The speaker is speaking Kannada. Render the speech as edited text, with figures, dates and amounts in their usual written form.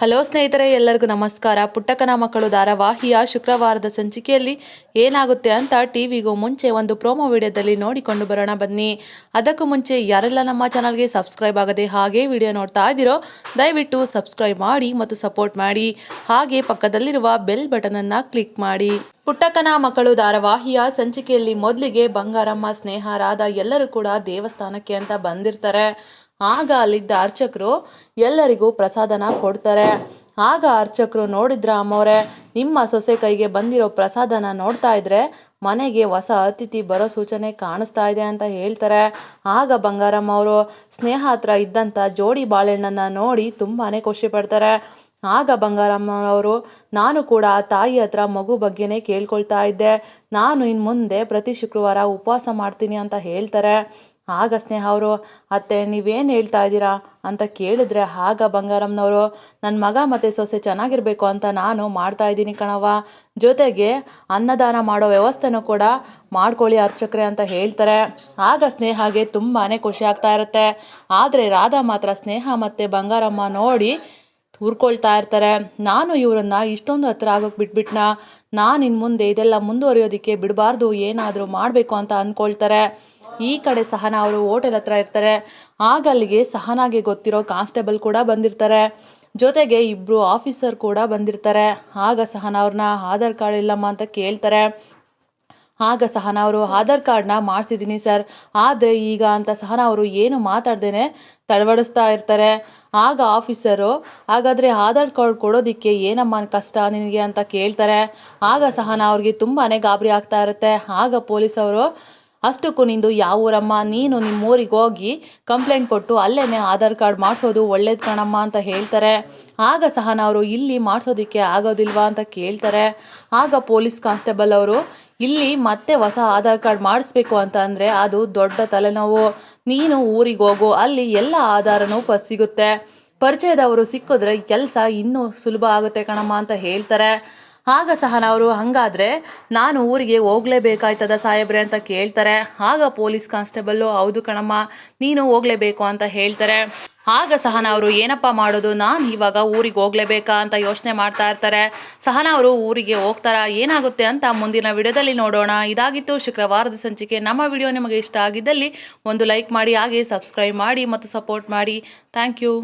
ಹಲೋ ಸ್ನೇಹಿತರೆ, ಎಲ್ಲರಿಗೂ ನಮಸ್ಕಾರ. ಪುಟ್ಟಕ್ಕನ ಮಕ್ಕಳು ಧಾರಾವಾಹಿಯ ಶುಕ್ರವಾರದ ಸಂಚಿಕೆಯಲ್ಲಿ ಏನಾಗುತ್ತೆ ಅಂತ ಟಿವಿಗೂ ಮುಂಚೆ ಒಂದು ಪ್ರೋಮೋ ವಿಡಿಯೋದಲ್ಲಿ ನೋಡಿಕೊಂಡು ಬರೋಣ ಬನ್ನಿ. ಅದಕ್ಕೂ ಮುಂಚೆ ಯಾರೆಲ್ಲ ನಮ್ಮ ಚಾನಲ್ಗೆ ಸಬ್ಸ್ಕ್ರೈಬ್ ಆಗದೆ ಹಾಗೆ ವಿಡಿಯೋ ನೋಡ್ತಾ ಇದ್ದೀರೋ ದಯವಿಟ್ಟು ಸಬ್ಸ್ಕ್ರೈಬ್ ಮಾಡಿ ಮತ್ತು ಸಪೋರ್ಟ್ ಮಾಡಿ. ಹಾಗೆ ಪಕ್ಕದಲ್ಲಿರುವ ಬೆಲ್ ಬಟನ್ ಅನ್ನು ಕ್ಲಿಕ್ ಮಾಡಿ. ಪುಟ್ಟಕ್ಕನ ಮಕ್ಕಳು ಧಾರಾವಾಹಿಯ ಸಂಚಿಕೆಯಲ್ಲಿ ಮೊದಲಿಗೆ ಬಂಗಾರಮ್ಮ, ಸ್ನೇಹ, ರಾಧಾ ಎಲ್ಲರೂ ಕೂಡ ದೇವಸ್ಥಾನಕ್ಕೆ ಅಂತ ಬಂದಿರ್ತಾರೆ. ಆಗ ಅಲ್ಲಿದ್ದ ಅರ್ಚಕರು ಎಲ್ಲರಿಗೂ ಪ್ರಸಾದನ ಕೊಡ್ತಾರೆ. ಆಗ ಅರ್ಚಕರು ನೋಡಿದ್ರ ಅಮ್ಮವ್ರೆ, ನಿಮ್ಮ ಸೊಸೆ ಕೈಗೆ ಬಂದಿರೋ ಪ್ರಸಾದನ ನೋಡ್ತಾ ಇದ್ರೆ ಮನೆಗೆ ಹೊಸ ಅತಿಥಿ ಬರೋ ಸೂಚನೆ ಕಾಣಿಸ್ತಾ ಇದೆ ಅಂತ ಹೇಳ್ತಾರೆ. ಆಗ ಬಂಗಾರಮ್ಮ ಅವರು ಸ್ನೇಹ ಹತ್ರ ಇದ್ದಂಥ ಜೋಡಿ ಬಾಳೆಹಣ್ಣನ್ನು ನೋಡಿ ತುಂಬಾನೇ ಖುಷಿ ಪಡ್ತಾರೆ. ಆಗ ಬಂಗಾರಮ್ಮನವರು, ನಾನು ಕೂಡ ತಾಯಿ ಹತ್ರ ಮಗು ಬಗ್ಗೆನೇ ಕೇಳ್ಕೊಳ್ತಾ ಇದ್ದೆ, ನಾನು ಇನ್ನು ಮುಂದೆ ಪ್ರತಿ ಶುಕ್ರವಾರ ಉಪವಾಸ ಮಾಡ್ತೀನಿ ಅಂತ ಹೇಳ್ತಾರೆ. ಆಗ ಸ್ನೇಹ ಅವರು, ಅತ್ತೆ ನೀವೇನು ಹೇಳ್ತಾ ಇದ್ದೀರಾ ಅಂತ ಕೇಳಿದ್ರೆ, ಆಗ ಬಂಗಾರಮ್ಮನವರು, ನನ್ನ ಮಗ ಮತ್ತು ಸೊಸೆ ಚೆನ್ನಾಗಿರಬೇಕು ಅಂತ ನಾನು ಮಾಡ್ತಾ ಇದ್ದೀನಿ ಕಣವ, ಜೊತೆಗೆ ಅನ್ನದಾನ ಮಾಡೋ ವ್ಯವಸ್ಥೆನೂ ಕೂಡ ಮಾಡ್ಕೊಳ್ಳಿ ಅರ್ಚಕ್ರೆ ಅಂತ ಹೇಳ್ತಾರೆ. ಆಗ ಸ್ನೇಹಾಗೆ ತುಂಬಾ ಖುಷಿ ಆಗ್ತಾ ಇರುತ್ತೆ. ಆದರೆ ರಾಧಾ ಮಾತ್ರ ಸ್ನೇಹ ಮತ್ತು ಬಂಗಾರಮ್ಮ ನೋಡಿ ಹುರ್ಕೊಳ್ತಾ ಇರ್ತಾರೆ. ನಾನು ಇವರನ್ನ ಇಷ್ಟೊಂದು ಹತ್ರ ಆಗೋಕ್ಕೆ ಬಿಟ್ಬಿಟ್ನ, ನಾನು ಇನ್ನು ಮುಂದೆ ಇದೆಲ್ಲ ಮುಂದುವರಿಯೋದಕ್ಕೆ ಬಿಡಬಾರ್ದು, ಏನಾದರೂ ಮಾಡಬೇಕು ಅಂತ ಅಂದ್ಕೊಳ್ತಾರೆ. ಈ ಕಡೆ ಸಹನಾ ಅವರು ಹೋಟೆಲ್ ಹತ್ರ ಇರ್ತಾರೆ. ಆಗ ಅಲ್ಲಿಗೆ ಸಹನಾಗೆ ಗೊತ್ತಿರೋ ಕಾನ್ಸ್ಟೇಬಲ್ ಕೂಡ ಬಂದಿರ್ತಾರೆ, ಜೊತೆಗೆ ಇಬ್ಬರು ಆಫೀಸರ್ ಕೂಡ ಬಂದಿರ್ತಾರೆ. ಆಗ ಸಹನಾ ಅವ್ರನ್ನ ಆಧಾರ್ ಕಾರ್ಡ್ ಇಲ್ಲಮ್ಮ ಅಂತ ಕೇಳ್ತಾರೆ. ಆಗ ಸಹನಾ ಅವರು, ಆಧಾರ್ ಕಾರ್ಡ್ನ ಮಾಡಿಸಿದ್ದೀನಿ ಸರ್, ಆದರೆ ಈಗ ಅಂತ ಸಹನಾ ಅವರು ಏನು ಮಾತಾಡ್ದೇನೆ ತಡವಡಿಸ್ತಾ ಇರ್ತಾರೆ. ಆಗ ಆಫೀಸರು, ಹಾಗಾದರೆ ಆಧಾರ್ ಕಾರ್ಡ್ ಕೊಡೋದಕ್ಕೆ ಏನಮ್ಮ ಕಷ್ಟ ನಿನಗೆ ಅಂತ ಕೇಳ್ತಾರೆ. ಆಗ ಸಹನಾ ಅವ್ರಿಗೆ ತುಂಬಾ ಗಾಬರಿ ಆಗ್ತಾ ಇರುತ್ತೆ. ಆಗ ಪೊಲೀಸವರು, ಅಷ್ಟಕ್ಕೂ ನಿಂದು ಯಾವ ಊರಮ್ಮ, ನೀನು ನಿಮ್ಮೂರಿಗೆ ಹೋಗಿ ಕಂಪ್ಲೇಂಟ್ ಕೊಟ್ಟು ಅಲ್ಲೇ ಆಧಾರ್ ಕಾರ್ಡ್ ಮಾಡಿಸೋದು ಒಳ್ಳೇದು ಕಣಮ್ಮ ಅಂತ ಹೇಳ್ತಾರೆ. ಆಗ ಸಹನಾ ಅವರು, ಇಲ್ಲಿ ಮಾಡಿಸೋದಕ್ಕೆ ಆಗೋದಿಲ್ವಾ ಅಂತ ಕೇಳ್ತಾರೆ. ಆಗ ಪೊಲೀಸ್ ಕಾನ್ಸ್ಟೇಬಲ್ ಅವರು, ಇಲ್ಲಿ ಮತ್ತೆ ಹೊಸ ಆಧಾರ್ ಕಾರ್ಡ್ ಮಾಡಿಸ್ಬೇಕು ಅಂತ ಅಂದರೆ ಅದು ದೊಡ್ಡ ತಲೆನೋವು, ನೀನು ಊರಿಗೆ ಹೋಗು, ಅಲ್ಲಿ ಎಲ್ಲ ಆಧಾರನೂ ಸಿಗುತ್ತೆ, ಪರಿಚಯದವರು ಸಿಕ್ಕಿದ್ರೆ ಕೆಲಸ ಇನ್ನೂ ಸುಲಭ ಆಗುತ್ತೆ ಕಣಮ್ಮ ಅಂತ ಹೇಳ್ತಾರೆ. ಆಗ ಸಹನಾ ಅವರು, ಹಾಗಾದರೆ ನಾನು ಊರಿಗೆ ಹೋಗಲೇಬೇಕಾಯ್ತದ ಸಾಹೇಬ್ರೆ ಅಂತ ಕೇಳ್ತಾರೆ. ಆಗ ಪೊಲೀಸ್ ಕಾನ್ಸ್ಟೇಬಲ್ಲು, ಹೌದು ಕಣಮ್ಮ ನೀನು ಹೋಗಲೇಬೇಕು ಅಂತ ಹೇಳ್ತಾರೆ. ಆಗ ಸಹನಾ ಅವರು, ಏನಪ್ಪ ಮಾಡೋದು, ನಾನು ಇವಾಗ ಊರಿಗೆ ಹೋಗಲೇಬೇಕಾ ಅಂತ ಯೋಚನೆ ಮಾಡ್ತಾ ಇರ್ತಾರೆ. ಸಹನಾ ಅವರು ಊರಿಗೆ ಹೋಗ್ತಾರಾ, ಏನಾಗುತ್ತೆ ಅಂತ ಮುಂದಿನ ವಿಡಿಯೋದಲ್ಲಿ ನೋಡೋಣ. ಇದಾಗಿತ್ತು ಶುಕ್ರವಾರದ ಸಂಚಿಕೆ. ನಮ್ಮ ವಿಡಿಯೋ ನಿಮಗೆ ಇಷ್ಟ ಆಗಿದ್ದಲ್ಲಿ ಒಂದು ಲೈಕ್ ಮಾಡಿ, ಹಾಗೆ ಸಬ್ಸ್ಕ್ರೈಬ್ ಮಾಡಿ ಮತ್ತು ಸಪೋರ್ಟ್ ಮಾಡಿ. Thank you.